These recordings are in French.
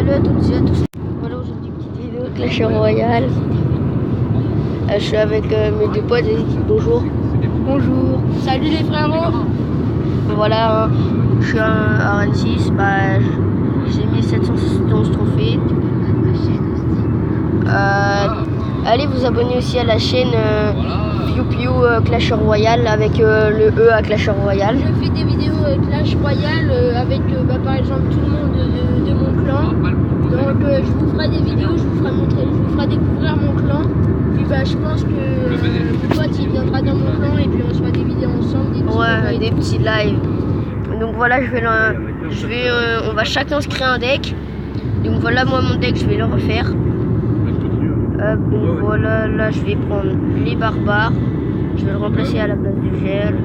Salut à toutes et à tous. Voilà, aujourd'hui petite vidéo de Clash Royale. Je suis avec mes deux potes, ils disent bonjour. Bonjour. Salut les frérots. Voilà, je suis à 26, j'ai 1711 trophées. Allez vous abonner aussi à la chaîne Piu Piu Clash Royale avec le E à Clash Royale. Je fais des vidéos Clash Royale avec par exemple tout le monde de mon clan. Donc je vous ferai des vidéos, je vous ferai découvrir mon clan. Puis je pense que mon pote il viendra dans mon clan et puis on se fera des vidéos ensemble. Des petits lives. Donc voilà, on va chacun se créer un deck. Donc voilà, moi mon deck je vais le refaire. Donc voilà, là je vais prendre les barbares. Je vais le remplacer à la place du gel.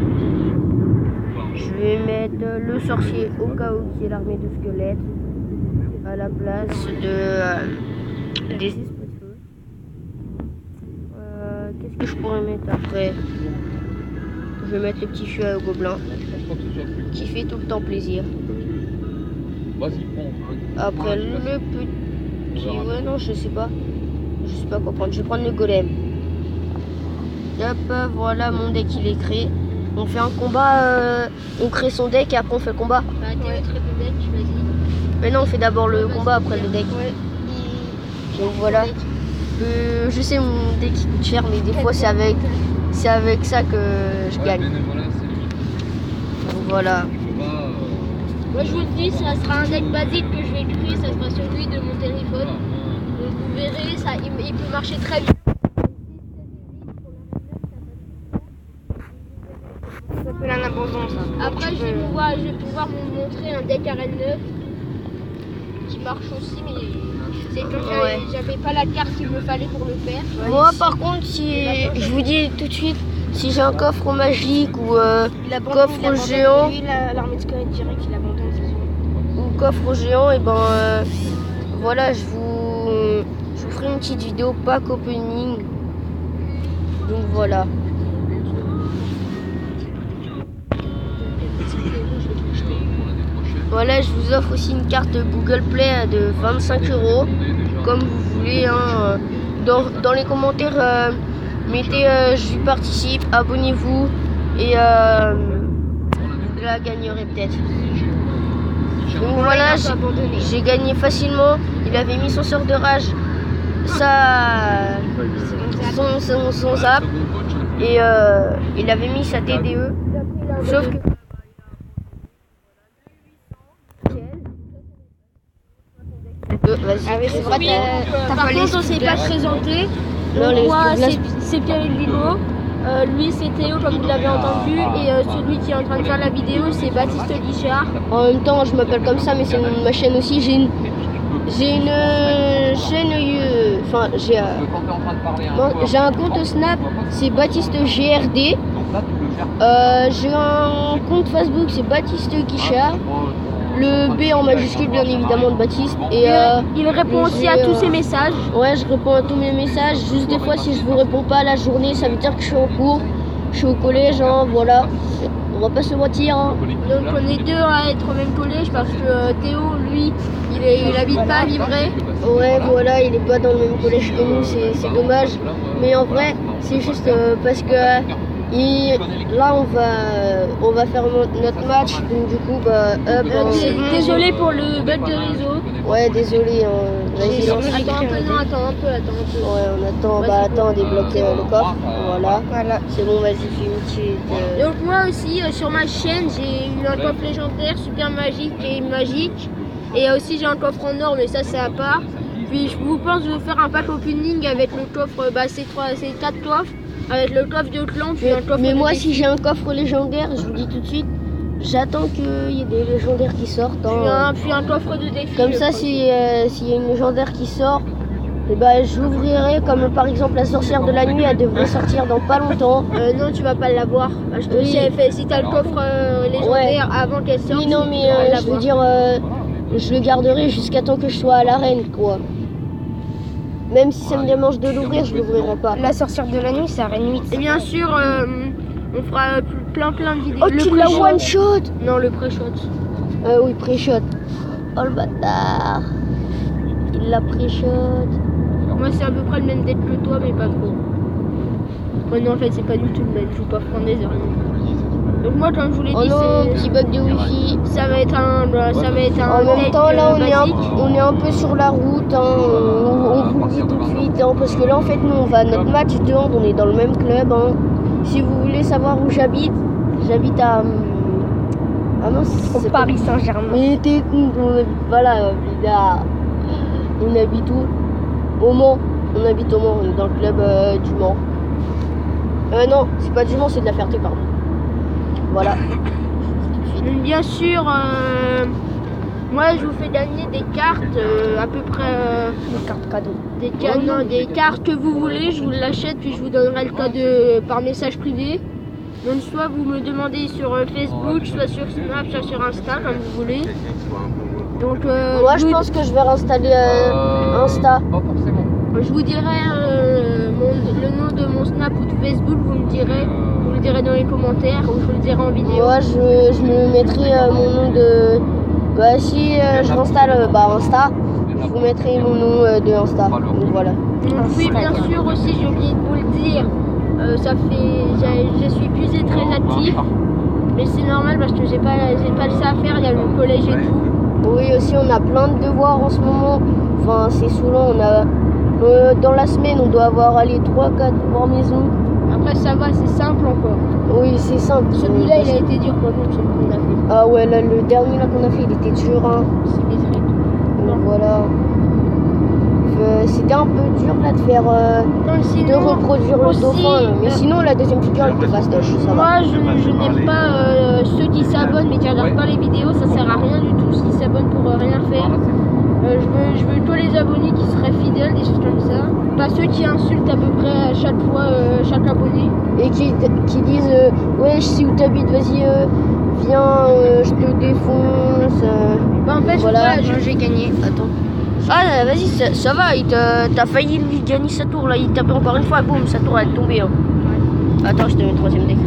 Je vais mettre le sorcier au cas où, qui est l'armée de squelettes, à la place des esprits de feu. Qu'est-ce que je pourrais mettre après? Je vais mettre le petit feu au gobelin, qui fait tout le temps plaisir. Après le petit... Ouais non, je sais pas quoi prendre. Je vais prendre le golem. Hop, voilà, mon deck il est créé. On fait un combat, on crée son deck et après on fait le combat. Bah t'es créé ton deck, vas-y. Mais non, on fait d'abord le combat après le deck. Ouais. Donc voilà. Je sais, mon deck il coûte cher, mais des fois c'est avec ça que je gagne. Donc voilà. Moi je vous le dis, ça sera un deck basique que je vais créer, ça sera celui de mon téléphone. Donc vous verrez, ça, il peut marcher très bien. Ça s'appelle un abandon ça. Après je vais pouvoir vous montrer un deck arène 9 qui marche aussi, mais c'est que j'avais pas la carte qu'il me fallait pour le faire. Moi par contre, si je vous dis tout de suite, si j'ai un coffre magique ou coffre géant, l'armée de squelette direct, il abandonne, c'est sûr. ou coffre géant, et voilà, je vous ferai une petite vidéo pack opening. Donc voilà. Voilà, je vous offre aussi une carte Google Play de 25 €, comme vous voulez. Hein. Dans les commentaires, mettez je participe, abonnez-vous et vous la gagnerez peut-être. Donc voilà, j'ai gagné facilement. Il avait mis son sort de rage, son zap, et il avait mis sa TDE. Sauf que vas-y. C'est vrai, par contre, on s'est pas présenté. Non, Moi, c'est Pierre Ligo. Lui, c'est Théo, comme vous l'avez entendu. Et celui qui est en train de faire la vidéo, c'est Baptiste Guichard. En même temps, je m'appelle comme ça, mais c'est ma chaîne aussi. J'ai une chaîne. Enfin, j'ai un compte Snap, c'est Baptiste GRD. J'ai un compte Facebook, c'est Baptiste Guichard. Le B en majuscule, bien évidemment, de Baptiste. Et il répond aussi à tous ses messages. Ouais, je réponds à tous mes messages. Juste des fois, si je vous réponds pas à la journée, ça veut dire que je suis en cours. Je suis au collège, hein, voilà. On va pas se mentir. Hein. Donc on est deux à être au même collège parce que Théo, lui, il habite pas à Livray. Ouais, voilà, il est pas dans le même collège que nous, c'est dommage. Mais en vrai, c'est juste parce que là on va faire notre match, donc du coup désolé pour le bug de réseau. Ouais, désolé. Vas-y, lance. Attends un peu. Ouais, on attend. Attends, débloque le coffre. Voilà. C'est bon, vas-y, fais une petite. Donc moi aussi sur ma chaîne j'ai eu un coffre légendaire super magique et magique. Et aussi j'ai un coffre en or, mais ça c'est à part. Puis je vous pense de faire un pack opening avec le coffre, c'est 4 coffres. Avec le coffre de clan, puis un coffre. Mais moi, si j'ai un coffre légendaire, je vous dis tout de suite, j'attends qu'il y ait des légendaires qui sortent. Hein. Puis un coffre de défi. Comme ça, s'il y a une légendaire qui sort, je l'ouvrirai. Comme par exemple la sorcière de la nuit, elle devrait sortir dans pas longtemps. Non, tu vas pas l'avoir. Parce que si t'as le coffre légendaire avant qu'elle sorte. Oui, non, mais je veux dire, je le garderai jusqu'à temps que je sois à l'arène, quoi. Même si ça me démange de l'ouvrir, je l'ouvrirai pas. La sorcière de la nuit, c'est Arène 8. Et bien sûr, on fera plein de vidéos. Oh, tu l'as one shot? Non, le pré-shot. Oui, pré-shot. Oh le bâtard. il l'a pré-shot. Moi, c'est à peu près le même deck que toi, mais pas trop. Ouais, non, en fait, c'est pas du tout le même. Je joue pas Fernandez et rien. Donc, moi, comme je vous l'ai dit, Oh non, petit bug de wifi. ça va être un En même deck, temps, là, basique. on est un peu sur la route. Hein. On vous le dit tout de suite. Hein, parce que là, en fait, nous, on va à notre match de hand. On est dans le même club. Hein. Si vous voulez savoir où j'habite à. Ah non, c'est Paris Saint-Germain. Mais voilà, on habite où? Au Mans. On habite au Mans. On est dans le club du Mans. Non, c'est pas du Mans, c'est de la Ferté, pardon. Voilà. Bien sûr, moi je vous fais gagner des cartes à peu près. Des cartes cadeaux. Des cartes que vous voulez, je vous l'achète puis je vous donnerai le code par message privé. Donc soit vous me demandez sur Facebook, soit sur Snap, soit sur Insta, comme vous voulez. Donc moi je pense que je vais réinstaller Insta. Pas forcément. Je vous dirai le nom de mon Snap ou de Facebook, vous me direz dans les commentaires ou je vous le dirai en vidéo. Moi je me mettrai mon nom de. Bah si je réinstalle Insta, je vous mettrai mon nom de Insta. Donc voilà. Donc, oui, bien sûr aussi, j'ai oublié de vous le dire. Je suis plus très actif, mais c'est normal parce que j'ai pas ça à faire. Il y a le collège et tout. Oui, aussi on a plein de devoirs en ce moment. Enfin, c'est saoulant. On a dans la semaine, on doit avoir 3-4 devoirs maison. Après, ça va, c'est simple encore. Oui, c'est simple. Celui-là, il a été dur pour nous, celui qu'on a fait. Ah ouais, là, le dernier là qu'on a fait, il était dur. Hein. C'est les traits. Donc voilà. C'était un peu dur là de faire de reproduire le aussi, dauphin, mais sinon la deuxième figure elle était fastoche, ça va. Moi je n'aime pas ceux qui s'abonnent mais qui regardent pas les vidéos, ça sert à rien du tout s'ils s'abonnent pour rien faire. Je veux que les abonnés qui seraient fidèles, des choses comme ça. Pas ceux qui insultent à peu près à chaque fois chaque abonné. Et qui disent ouais si où t'habites vas-y viens je te défonce. Bah en fait voilà, j'ai gagné. Attends. Ah vas-y ça va, t'as failli lui gagner sa tour là, il tapait encore une fois, boum, sa tour elle est tombée. Hein. Ouais. Attends, je te mets le troisième deck.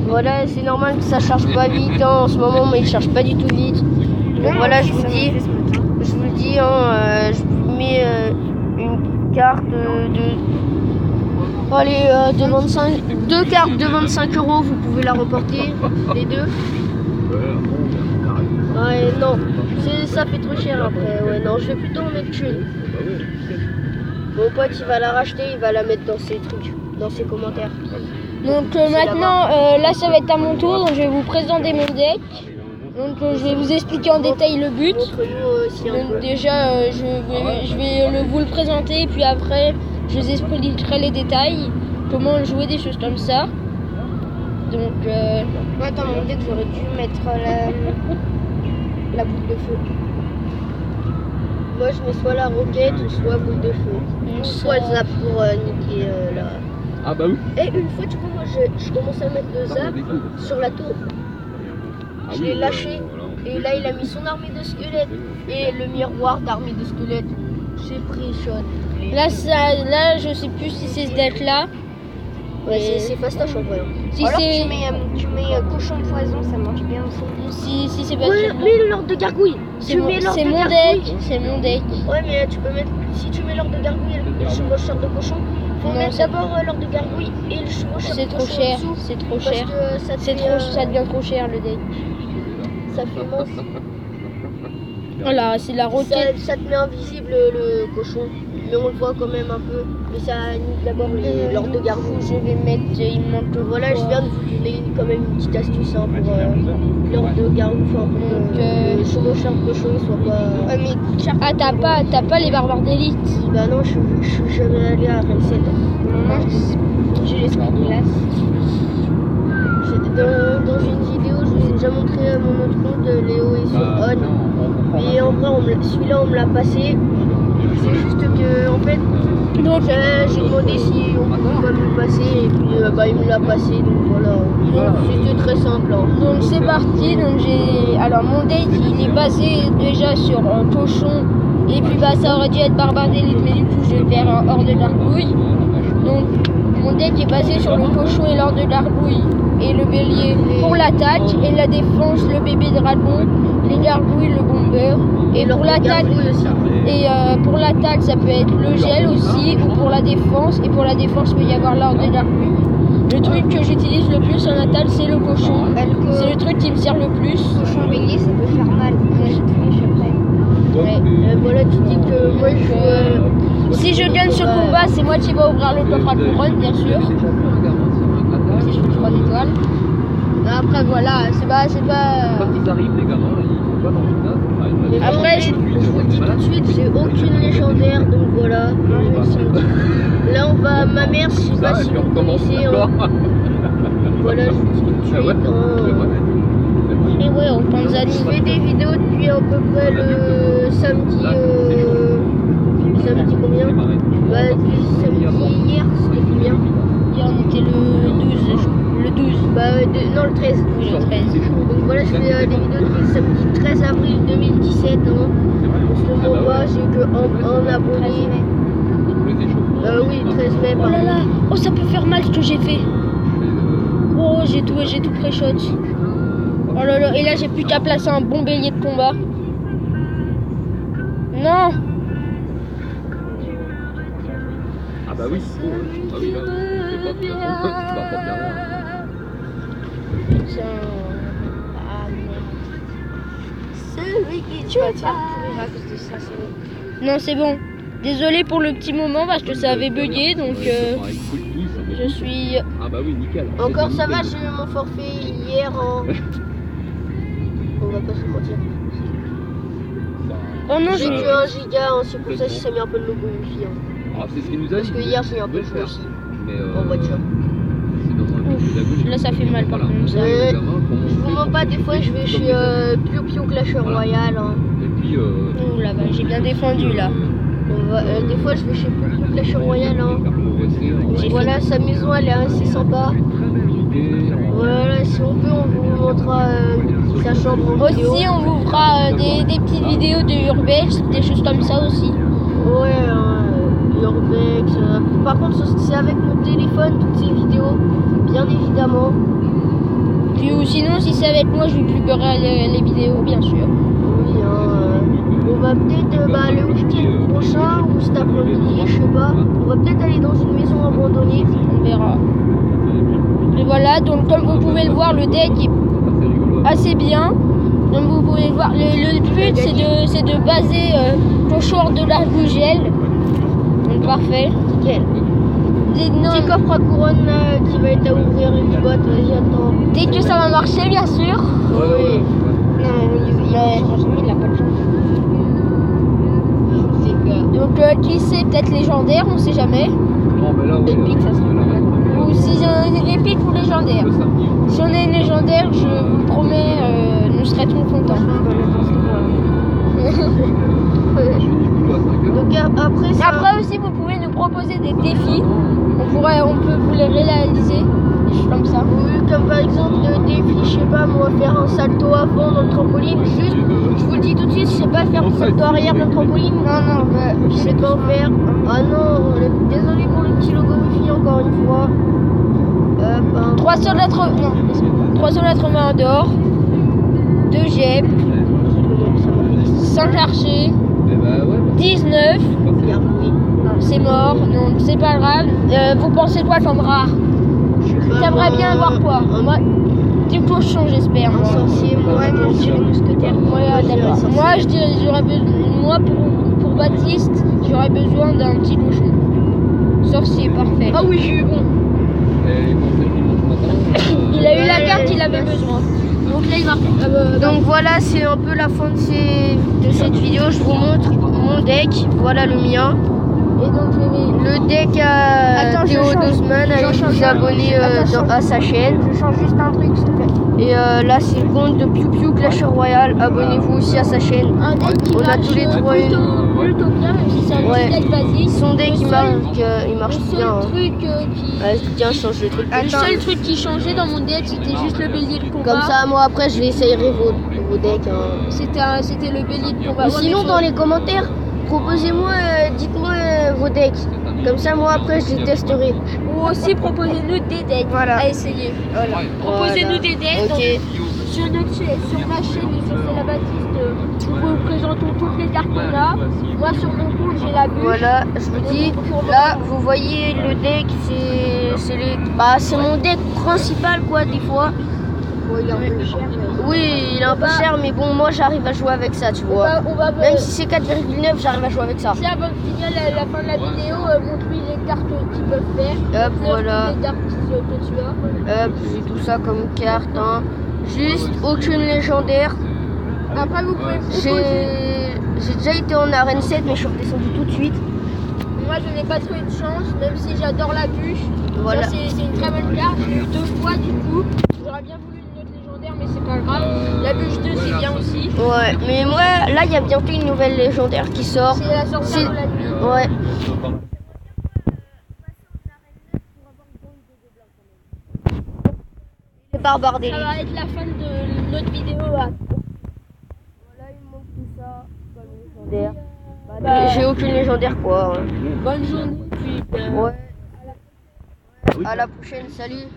Voilà, c'est normal que ça charge pas vite hein, en ce moment, mais il charge pas du tout vite. Donc voilà, je vous le dis, hein, je vous mets une carte de 25, deux cartes de 25 €, vous pouvez la reporter, les deux. Ouais, non, ça fait trop cher après. Ouais, non, je vais plutôt en mettre une. Mon pote, il va la racheter, il va la mettre dans ses trucs, dans ses commentaires. Donc maintenant, là ça va être à mon tour, donc je vais vous présenter mon deck. Donc je vais vous expliquer en détail le but. Donc déjà, je vais vous le présenter, puis après, je vous expliquerai les détails, comment le jouer, des choses comme ça. Donc, moi dans mon deck, j'aurais dû mettre la boule de feu. Moi, je mets soit la roquette, soit boule de feu. Soit le zap pour niquer la... Ah bah oui. Et une fois, tu vois, moi, je commençais à mettre le zap sur la tour. Je l'ai lâché. Et là, il a mis son armée de squelettes. Et le miroir d'armée de squelettes. J'ai pris shot. Là, je sais plus si c'est ce deck-là. Ouais, c'est fastoche en vrai. Si alors c'est... tu mets cochon poison, ça marche bien aussi. Si c'est pas Ouais, sûr. mais l'ordre de gargouille. C'est mon deck. Ouais, mais tu peux mettre, si tu mets l'ordre de gargouille et le chevaucheur de cochon, faut Non, mettre d'abord l'ordre de gargouille et le chevaucheur de cochon. C'est trop cher, en dessous, c'est trop parce cher. que Ça devient trop cher le deck. Ça fait mince. Voilà, c'est la roquette. Ça te met invisible le cochon, mais on le voit quand même un peu. Mais ça nique d'abord l'ordre de gargouille. Je vais mettre, il me manque Voilà, je viens de vous donner quand même une petite astuce hein, pour l'ordre de gargouille, enfin, pour que le chevaucheur de cochon soit pas... Ah, t'as pas les barbares d'élite. Bah non, je suis jamais allé à Rennes. J'ai l'esprit de glace. Dans une vidéo, je vous ai déjà montré mon autre compte, Léo et sur On. Mais en vrai, celui-là, on me l'a passé. C'est juste que, en fait, donc j'ai demandé si on pouvait pas me le passer. Et puis, il me l'a passé. Donc voilà. C'était très simple. Hein. Donc c'est parti. Donc alors mon deck, il est basé déjà sur un cochon. Et puis ça aurait dû être barbare d'élite, mais du coup je vais faire un hors de gargouille. Donc mon deck est basé sur le cochon et l'or de gargouille et le bélier pour l'attaque, et la défense, le bébé dragon, les gargouilles, le bomber. Et pour l'attaque, pour l'attaque, ça peut être le gel aussi, ou pour la défense. Et pour la défense, il peut y avoir l'ordre de gargouille. Le truc que j'utilise le plus en attaque, c'est le cochon. C'est le truc qui me sert le plus. Le cochon bélier, ça peut faire mal. Ouais. Voilà, tu dis que moi je. Si je gagne ce combat, c'est moi qui vais ouvrir le coffre à couronne, bien sûr. Si je fais 3 étoiles. Après, voilà, c'est pas. Quand ils arrivent, les gamins, ils vont pas dans le gymnase. Après, je vous le dis tout de suite, j'ai aucune légendaire, donc voilà. Là, on va. Ma mère, je sais pas si vous connaissez. Voilà, je vous dis tout de suite. Et ouais, en Tanzanie. Je fais des vidéos depuis à peu près le samedi. Samedi combien? Samedi hier, c'était combien? Hier, on était le 12. Le 12. Non, le 13. Oui, le 13. Donc voilà, je fais des vidéos depuis le samedi 13 avril 2017. En ce moment-là, j'ai que un abonné. Oui, 13 mai. Oh là là, oh, ça peut faire mal ce que j'ai fait. Oh, j'ai tout pré-shot. Oh là là, et là j'ai plus qu'à placer un bon bélier de combat. Non. Ah bah oui, ah oui, là, c'est pas bien. Tiens. Ah merde. Celui qui tu vas te faire courir à cause de ça, c'est bon. Non, c'est bon. Désolé pour le petit moment parce que ça avait bugué, donc je suis... Ah bah oui, nickel. Encore ça va, j'ai eu mon forfait hier en... On va pas se mentir. Oh non, j'ai que 1 giga, c'est pour ça que ça met un peu de logo wifi. Ah, c'est ce qu'il nous a dit. Parce que hier j'ai eu un peu de jeu aussi, en voiture. Là ça fait mal par contre. Je vous mens pas, des fois je vais chez Pio Pio Clash Royale. Et puis... Ouh là-bas, j'ai bien défendu là. Des fois je vais chez Pio Pio Clash Royale. Voilà, sa maison elle est assez sympa. Voilà, si on peut, on vous montrera sa chambre en vidéo. Aussi, on vous fera des petites vidéos de Urbex, des choses comme ça aussi. Ouais, Urbex. Par contre, c'est avec mon téléphone, toutes ces vidéos, bien évidemment. Puis, ou sinon, si c'est avec moi, je vous publierai les vidéos, bien sûr. Oui, on va peut-être le week-end prochain ou cet après-midi, je sais pas. On va peut-être aller dans une maison abandonnée. On verra. Et voilà, donc comme vous pouvez le voir, le deck est assez bien. Donc vous pouvez le voir, le but c'est de baser ton short de l'argile gel. Donc parfait. Nickel. Petit coffre à couronne qui va être à ouvrir une boîte, j'attends. Dès que ça va marcher, bien sûr. Oui. Non, franchement, il a pas de chance. Donc qui sait, peut-être légendaire, on sait jamais. Non, mais là, ouais, épique, ça serait pas mal. Ou si j'ai un épique ou légendaire. Si on a une légendaire, je vous promets, nous serons trop contents. Donc après aussi, vous pouvez nous proposer des défis. On peut vous les réaliser. Des choses comme ça. Oui, comme par exemple le défi, je sais pas, moi faire un salto avant dans le trampoline. Juste, je vous le dis tout de suite, je sais pas faire un salto arrière dans le trampoline. Non, je sais pas en faire. Ah non, désolé pour le petit logo wifi encore une fois. 300 lettres main en dehors, 2 GEP, 5 archers, 19. C'est mort, non, c'est pas grave. Vous pensez quoi comme rare? T'aimerais bien avoir quoi? Moi, du cochon, j'espère. Un sorcier, moi, je dirais mousquetaire. Moi, je dirais, j'aurais besoin. Moi, pour Baptiste, j'aurais besoin d'un petit cochon. Sorcier, parfait. Ah oui, j'ai eu bon. Il a eu la carte qu'il avait besoin. Donc là, il va. Donc voilà, c'est un peu la fin de cette vidéo. Je vous montre mon deck. Voilà le mien. Et donc, le deck à Théo Dosman, allez vous abonner à sa chaîne. Je change juste un truc, s'il te plaît. Et là, c'est le compte de Piu Piu Clash Royale. Abonnez-vous aussi à sa chaîne. Un deck qui on a tous les trois plutôt bien, même si c'est un deck basique. Son deck, il marche bien. Le seul truc qui... Tiens, change le truc. Le seul truc qui changeait dans mon deck, c'était juste le bélier de combat. Comme ça, moi, après, je vais essayer vos decks. C'était le bélier de combat. Sinon, dans les commentaires, proposez-moi, dites-moi vos decks. Comme ça, moi, après, je les testerai. Ou aussi proposez-nous des decks Voilà. à essayer. Voilà. Proposez-nous des decks. Ok. Donc, sur ma chaîne, sur C'est la Baptiste, nous vous présentons toutes les cartes qu'on a. Moi, sur mon compte, j'ai la bûche. Voilà, je vous dis, là, vous voyez le deck, c'est mon deck principal, quoi, des fois. Il est un peu cher. Oui, il est un peu cher, mais bon, moi, j'arrive à jouer avec ça, tu vois. Même si c'est 4,9, j'arrive à jouer avec ça. Si avant de finir la fin de la vidéo, montre-lui les cartes qu'ils peuvent faire. Hop, voilà. Les cartes que tu as. Hop, j'ai tout ça comme carte, hein. Juste aucune légendaire. Après, vous pouvez proposer. J'ai déjà été en arène 7, mais je suis redescendu tout de suite. Moi, je n'ai pas trouvé de chance, même si j'adore la bûche. Voilà. C'est une très bonne carte. J'ai eu 2 fois, du coup. J'aurais bien voulu une autre légendaire, mais c'est pas grave. La bûche 2, c'est bien aussi. Ouais, mais moi, là, il y a bientôt une nouvelle légendaire qui sort. C'est la sorcière de la nuit. Ouais. Les barbares des Ça va être la fin de notre vidéo. Là. Voilà, il me manque tout ça comme légendaire. J'ai aucune légendaire, quoi. Bonne journée, puis Ouais. À la prochaine, salut.